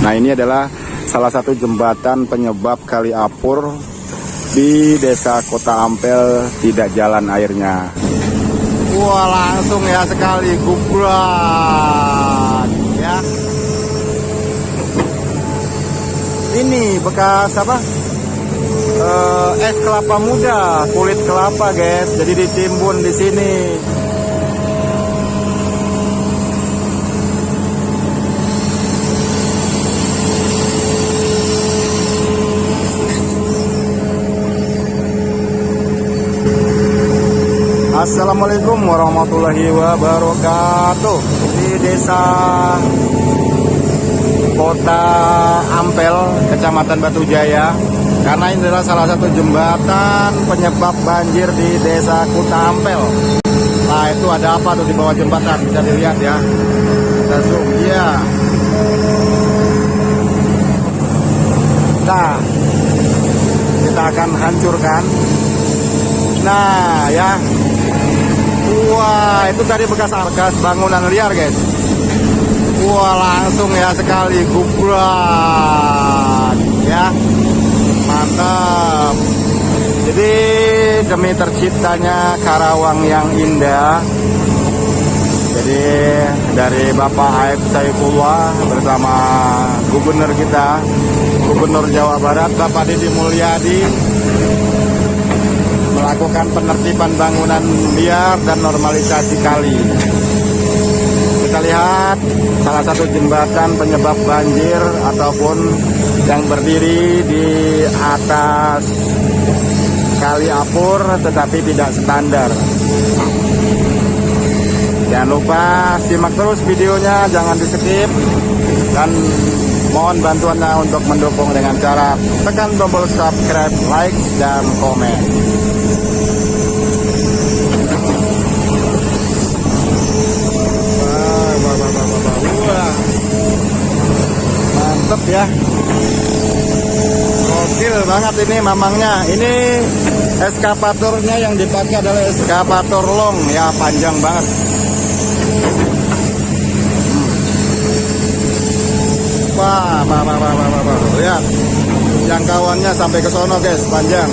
Nah, ini adalah salah satu jembatan penyebab Kali Apur di desa Kota Ampel tidak jalan airnya. Wah, langsung ya sekali gubrak ya. Ini bekas apa? Es kelapa muda, kulit kelapa guys. Jadi ditimbun di sini. Assalamualaikum warahmatullahi wabarakatuh. Di desa Kota Ampel, Kecamatan Batu Jaya. Karena ini adalah salah satu jembatan penyebab banjir di desa Kota Ampel. Nah, itu ada apa tuh di bawah jembatan? Bisa dilihat ya. Kita zoom, ya. Nah, kita akan hancurkan. Nah, ya. Wah, itu tadi bekas bangunan liar guys. Wah, langsung ya sekali gubrak ya. Mantap. Jadi demi terciptanya Karawang yang indah, jadi dari Bapak Aib Saifullah bersama Gubernur kita, Gubernur Jawa Barat Bapak Deddy Mulyadi, melakukan penertiban bangunan liar dan normalisasi kali. Kita lihat salah satu jembatan penyebab banjir ataupun yang berdiri di atas Kali Apur tetapi tidak standar. Jangan lupa simak terus videonya, jangan di skip, dan mohon bantuannya untuk mendukung dengan cara tekan tombol subscribe, like, dan komen. Wah, mantep ya, gokil banget ini mamangnya. Ini eskapatornya yang dipakai adalah eskapator long ya, panjang banget. Wah, lihat jangkauannya sampai ke sono guys, panjang.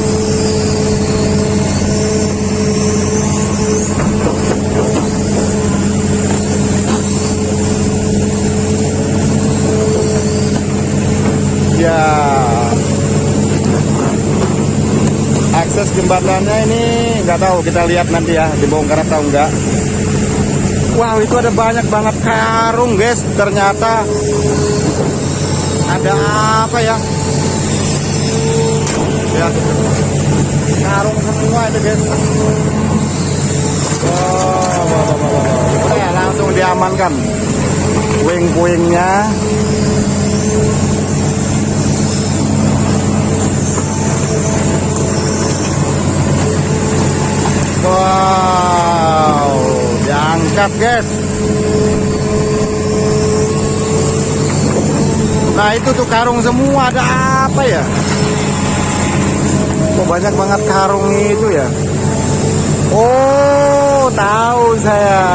Ya, akses jembatannya ini nggak tahu, kita lihat nanti ya dibongkar atau enggak. Wow, itu ada banyak banget karung guys. Ternyata ada apa ya? Ya, karung semua itu guys. Wow. Ya, langsung diamankan puing-puingnya. Wow, diangkat guys. Nah, itu tuh karung semua, ada apa ya? Kok banyak banget karung itu ya? Oh, tahu saya.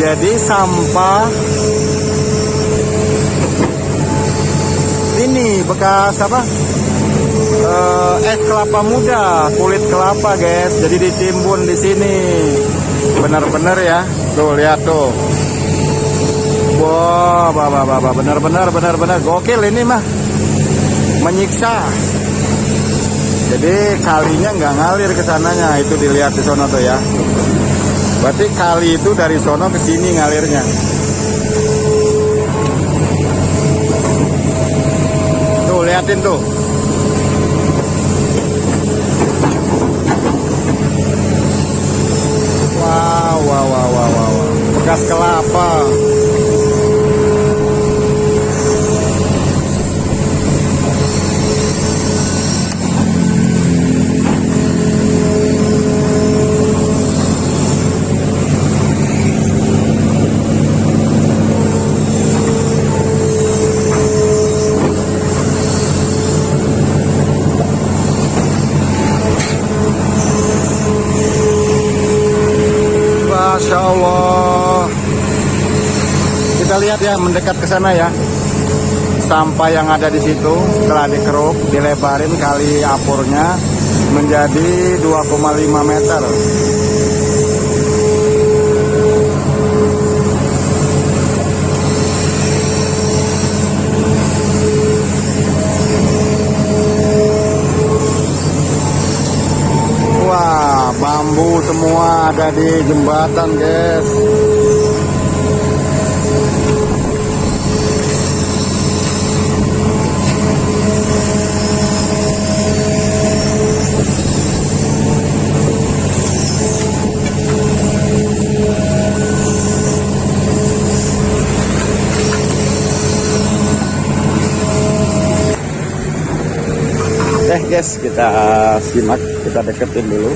Jadi sampah ini bekas apa? Es kelapa muda, kulit kelapa guys. Jadi ditimbun di sini. Benar-benar ya. Tuh lihat tuh. Wah, benar-benar gokil ini mah. Menyiksa. Jadi kalinya nggak ngalir ke sananya, itu dilihat di sono tuh ya. Berarti kali itu dari sono ke sini ngalirnya. Tuh liatin tuh. Wow. Bekas kelapa. Masya Allah. Kita lihat ya, mendekat ke sana ya. sampah yang ada di situ setelah dikeruk, dilebarin kali apurnya menjadi 2,5 meter. Wah, bambu semua ada di jembatan, guys. Guys, kita simak, kita deketin dulu.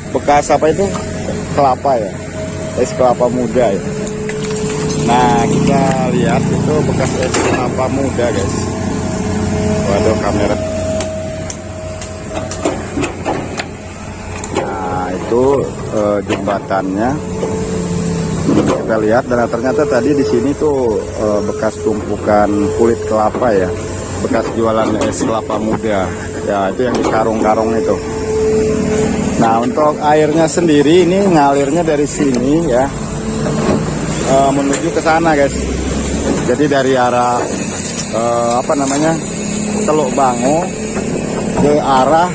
Bekas apa itu? Kelapa ya, es kelapa muda ya. Nah, kita lihat itu bekas es kelapa muda, guys. Waduh, kamera. Nah, itu jembatannya. Kita lihat, dan ternyata tadi di sini tuh bekas tumpukan kulit kelapa ya, bekas jualan es kelapa muda ya, itu yang di karung-karung itu. Nah, untuk airnya sendiri ini ngalirnya dari sini ya, menuju ke sana, guys. Jadi dari arah apa namanya, Teluk Bango ke arah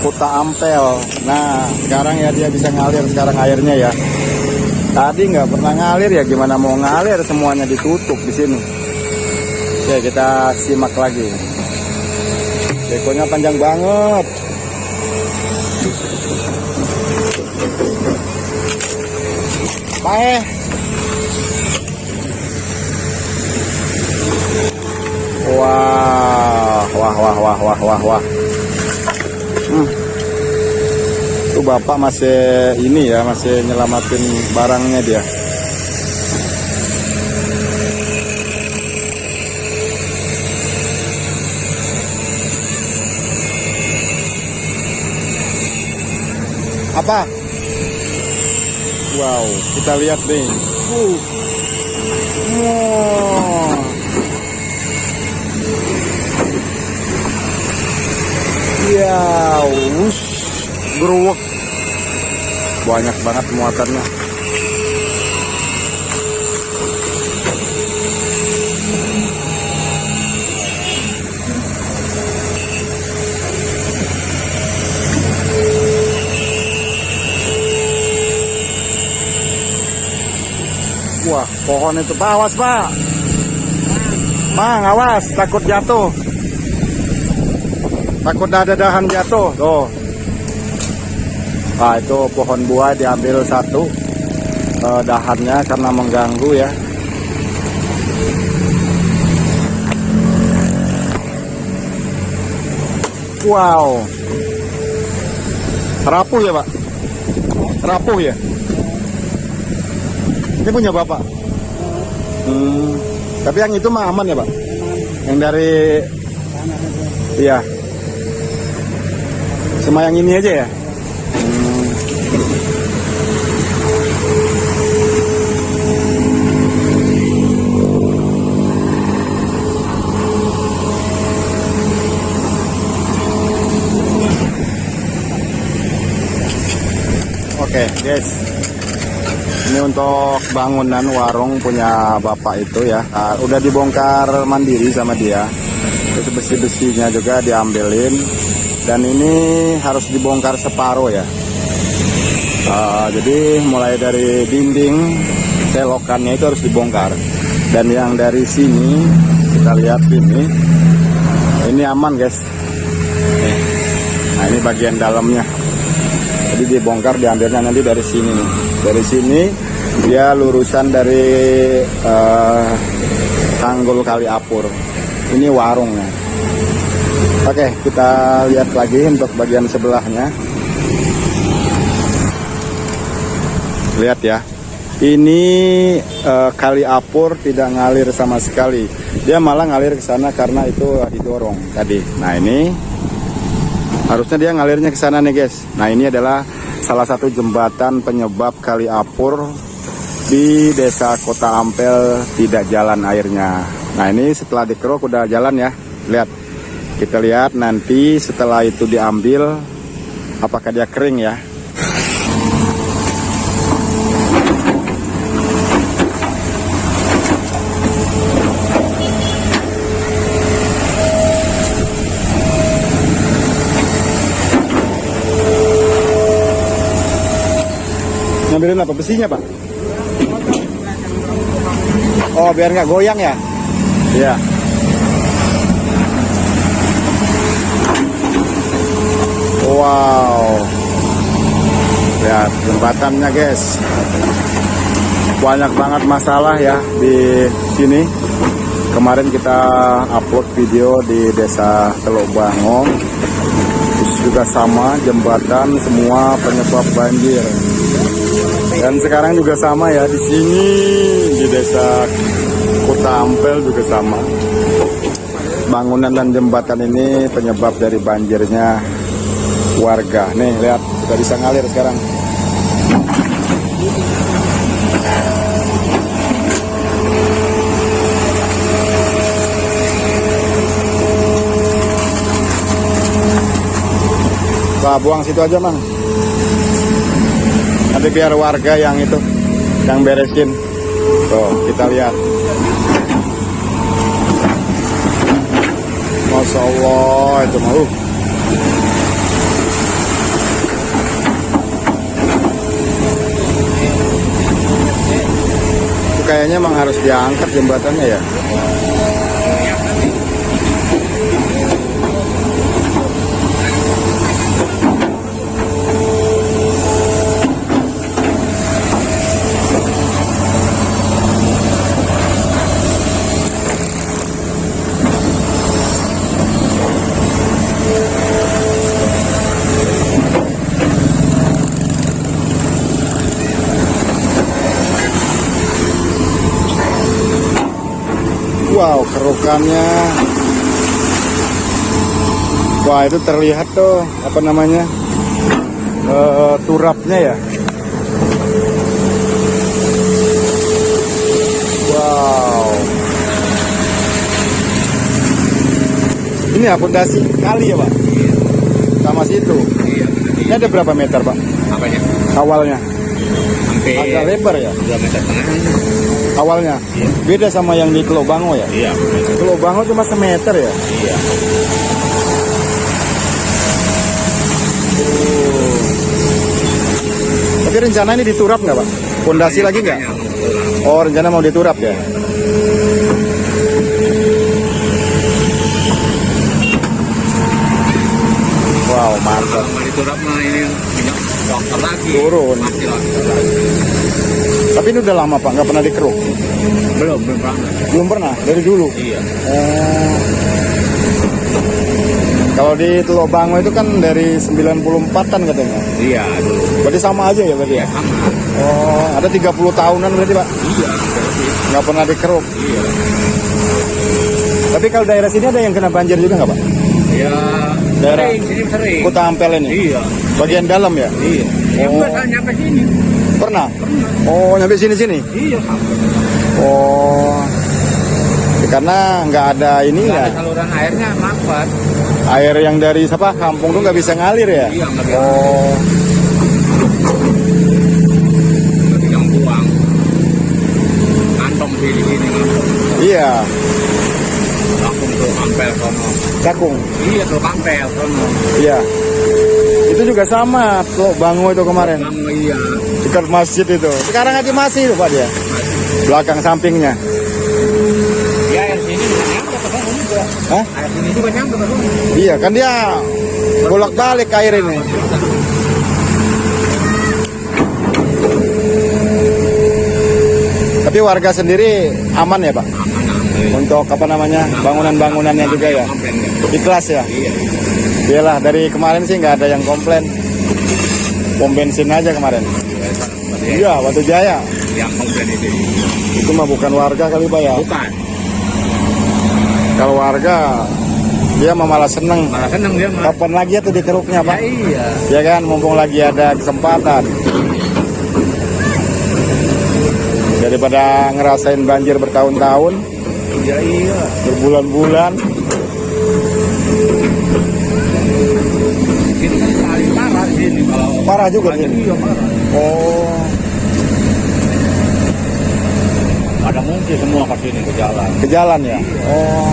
Kuta Ampel. Nah, sekarang ya dia bisa ngalir sekarang airnya ya. Tadi nggak pernah ngalir ya, gimana mau ngalir, semuanya ditutup di sini. Oke, kita simak lagi. Bekonya panjang banget. Baik. Wah. Tuh bapak masih ini ya, masih nyelamatin barangnya dia. Apa? Wow, kita lihat nih. Wow. Ya, wush, geruwek. Banyak banget muatannya. Wah, pohon itu, Pak, awas, Pak. Mang, awas, takut jatuh. Takut ada dahan jatuh, tuh. Nah, itu pohon buah diambil satu dahannya karena mengganggu ya. Wow. Rapuh ya, Pak? Rapuh ya? Ini punya Bapak? Tapi yang itu mah aman ya, Pak? Yang dari... Iya. Cuma yang ini aja ya? Oke, guys. Ini untuk bangunan warung punya bapak itu ya. Udah dibongkar mandiri sama dia. Terus besi-besinya juga diambilin. Dan ini harus dibongkar separuh ya. Jadi mulai dari dinding selokannya itu harus dibongkar. Dan yang dari sini kita lihat ini aman, guys. Nah, ini bagian dalamnya. Jadi dibongkar, diambilnya nanti dari sini nih. Dari sini dia lurusan dari Tanggul Kali Apur. Ini warungnya. Oke, kita lihat lagi untuk bagian sebelahnya. Lihat ya. Ini Kali Apur tidak ngalir sama sekali. Dia malah ngalir ke sana karena itu didorong tadi. Nah, ini harusnya dia ngalirnya ke sana nih, guys. Nah, ini adalah salah satu jembatan penyebab Kali Apur di desa Kota Ampel tidak jalan airnya. Nah ini setelah dikeruk udah jalan ya. Lihat, kita lihat nanti setelah itu diambil apakah dia kering ya. Ngambilin apa? Besinya Pak? Oh biar nggak goyang ya? Iya. Wow. Lihat jembatannya guys. Banyak banget masalah ya di sini. Kemarin kita upload video di desa Teluk Bangong. Juga sama, jembatan semua penyebab banjir. Dan sekarang juga sama ya di sini di desa Kota Ampel juga sama. Bangunan dan jembatan ini penyebab dari banjirnya warga. Nih lihat, sudah bisa ngalir sekarang. Pak, buang situ aja Mang. Nanti biar warga yang itu, yang beresin. Tuh, kita lihat. Masya Allah, itu mau. Itu kayaknya emang harus diangkat jembatannya ya. Wow, kerukannya. Wah, itu terlihat tuh apa namanya? Turapnya ya. Wow. Ini ya fondasi kali ya, Pak? Sama situ. Iya. Ini ada berapa meter, Pak? Apanya? Awalnya. Hampir Agak lebar ya? 2,5 meter. Awalnya. Iya. Beda sama yang di Teluk Bango ya? Iya. Teluk Bango cuma semeter ya? Iya. Tapi rencana ini diturap nggak Pak? Fondasi lagi nggak? Oh rencana mau diturap ya? Wow mantap. Kalau diturap mah ini minyak dokter lagi. Turun. Pasti lagi. Tapi ini udah lama Pak, nggak pernah dikeruk? Belum pernah. Belum pernah? Dari dulu? Iya. Kalau di Teluk Bango itu kan dari 94-an katanya. Iya dulu. Berarti sama aja ya berarti ya? Sama. Oh, ada 30 tahunan berarti Pak? Iya. Nggak pernah dikeruk. Iya. Tapi kalau daerah sini ada yang kena banjir juga nggak Pak? Iya. Daerah Sini sering. Kota Ampel ini? Iya. Bagian dalam ya? Iya. Yang Oh. enggak nyampe sini. Pernah? Oh, nyampe sini-sini? Iya. Oh, ya, karena nggak ada ini Nggak ya. ada saluran airnya mampet. Air yang dari siapa kampung tuh nggak bisa ngalir ya? Iya nggak bisa. Oh, Nggak bisa buang. Kantong sih di sini kantong. iya, Langsung ke Ampel sono. Cakung. Iya ke Ampel sono. Iya. Itu juga sama, Teluk Bango itu kemarin. Bang, iya. Dekat masjid itu. Sekarang aja masih itu Pak dia. Belakang sampingnya. Ya air sini juga nyampe ke sono juga. Hah? Air sini juga nyampe ke sono. Iya, kan dia bolak-balik air ini. Tapi warga sendiri aman ya Pak? Untuk apa namanya bangunan-bangunannya juga ya? Ikhlas ya? Iya. Iyalah dari kemarin sih nggak ada yang komplain. Pom bensin aja kemarin. Iya, Batu Jaya. Yang komplain Itu mah bukan warga kali Pak ya? bukan. Kalau warga dia mah malah seneng. Malah seneng dia mah. Kapan lagi tuh dikeruknya Ya Pak? iya. Ya kan, mumpung lagi ada kesempatan. daripada ngerasain banjir bertahun-tahun, Ya iya. berbulan-bulan. Ini kan paling parah di sini kalau Parah juga banjir. ini. Iya parah. Oh, Ada mungkin semua ke sini ke jalan. ke jalan ya. Oh.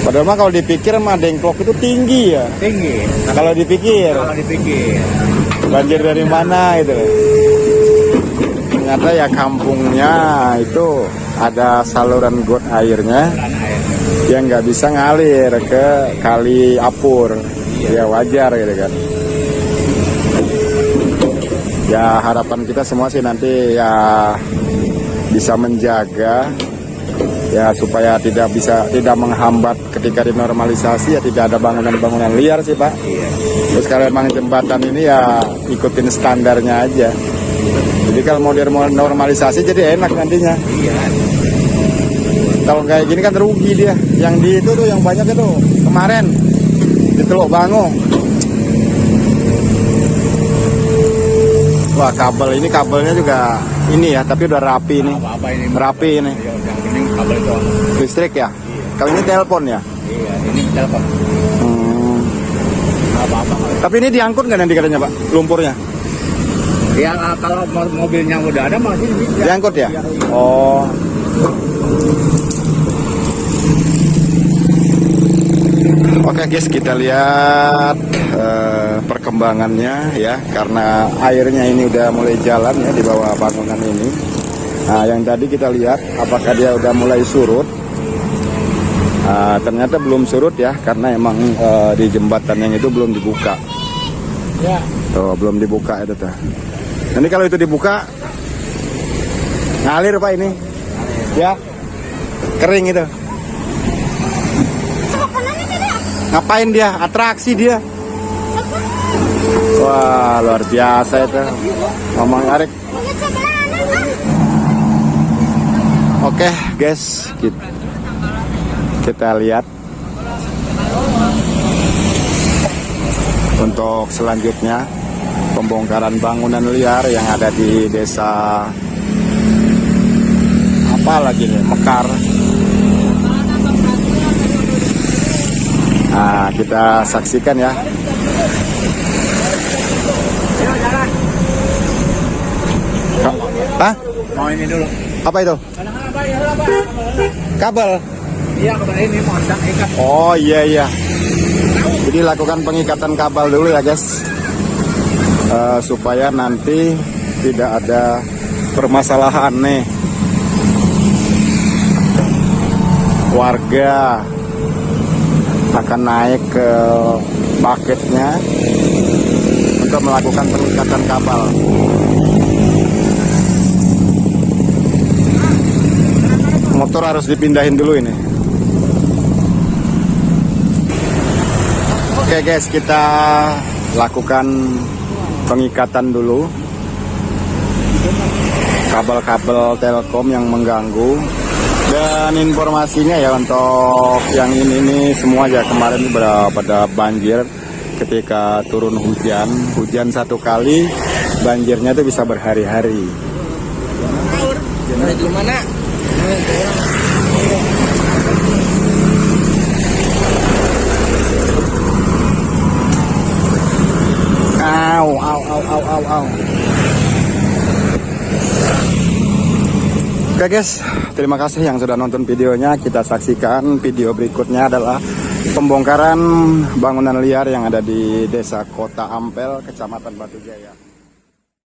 Padahal mah kalau dipikir mah Dengklok itu tinggi ya. Tinggi. Kalau dipikir Kalau dipikir. banjir dari mana itu. Ternyata ya kampungnya itu ada saluran got airnya Dan air. yang nggak bisa ngalir ke kali Apur. Ya wajar gitu kan. Ya harapan kita semua sih nanti ya bisa menjaga ya supaya tidak menghambat ketika dinormalisasi, ya tidak ada bangunan-bangunan liar sih Pak. Iya. Terus kalau memang jembatan ini ya ikutin standarnya aja. Jadi kalau mau normalisasi jadi enak nantinya. Iya. Kalau kayak gini kan rugi dia. Yang di itu tuh yang banyak itu kemarin di Teluk Bango. Wah kabelnya juga ini ya, tapi udah rapi nih. Apa ini? Rapi ini. Iya, yang ini kabel itu. Listrik ya. Kalau ini telepon ya. Iya, ini telepon. Hmm. Apa-apa. Tapi ini diangkut nggak nanti katanya Pak, lumpurnya? Ya kalau mobilnya udah ada masih bisa. Diangkut ya? Iya. Oh. Oke guys, kita lihat perkembangannya ya, karena airnya ini udah mulai jalan ya di bawah bangunan ini. Nah, yang tadi kita lihat apakah dia udah mulai surut. Ternyata belum surut ya, karena emang di jembatan yang itu belum dibuka. Ya. Tuh, belum dibuka itu tuh. Nanti kalau itu dibuka ngalir Pak ini. Ya. Kering itu. Ngapain dia? Atraksi dia. Wah, luar biasa itu. Ngomong Arek. Oke, guys, kita lihat untuk selanjutnya pembongkaran bangunan liar yang ada di desa apa lagi nih, Mekar. Nah, kita saksikan ya. Hah? Mau ini dulu. Apa itu? Kabel. Iya, kabel ini mau ikat. Oh iya. Jadi lakukan pengikatan kabel dulu ya guys, supaya nanti tidak ada permasalahan nih. Warga akan naik ke paketnya untuk melakukan pengikatan kabel. Motor harus dipindahin dulu ini. Oke guys, kita lakukan pengikatan dulu kabel-kabel Telkom yang mengganggu. Dan informasinya ya untuk yang ini semua ya, kemarin pada banjir ketika turun hujan satu kali, banjirnya itu bisa berhari-hari. Di mana? Au. Oke guys, terima kasih yang sudah nonton videonya. Kita saksikan video berikutnya adalah pembongkaran bangunan liar yang ada di Desa Kota Ampel, Kecamatan Batujaya.